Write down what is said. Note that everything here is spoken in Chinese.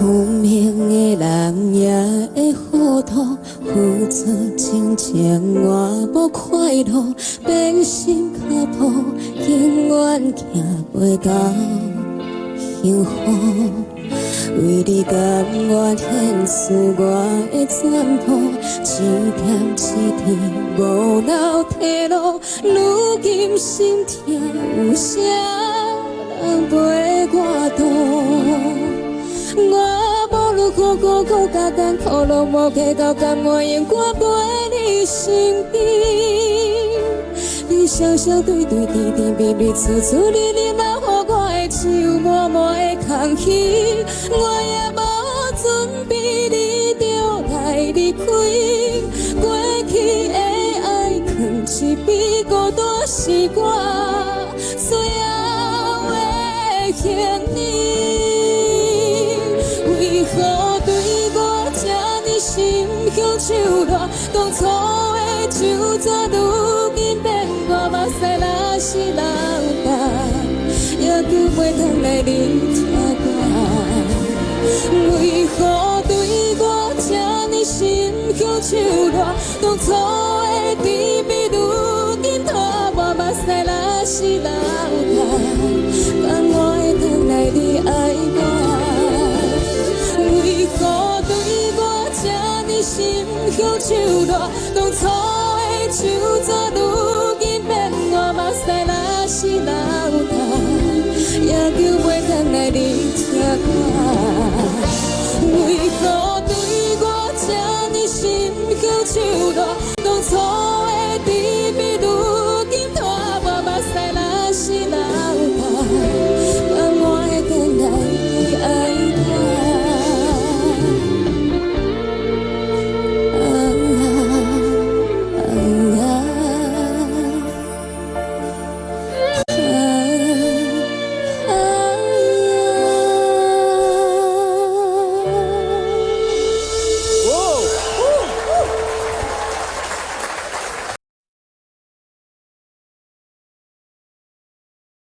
聪明的人也会糊涂，付出真情换无快乐，变心靠谱，永远行袂到幸福。为你甘愿献出我的全部，一点一滴无留退路，如今心痛有啥人陪我渡？我无论苦苦苦甲艰苦乐无计较，甘愿永远陪你身边。你双双对对甜甜蜜蜜，处处日日来予我的手满满的空虚，我也无准备，你就来离开。过去的爱藏一边，孤单是我最后的幸运。为何对我这呢心向手软？当初的就怎如今变我目屎若是流干，也救袂通来你这关。为何对我这呢心向手软？当初的甜蜜如今拖我目屎若是流干，敢我会通来你爱我？为何对我这呢心向手软？当初的就怎如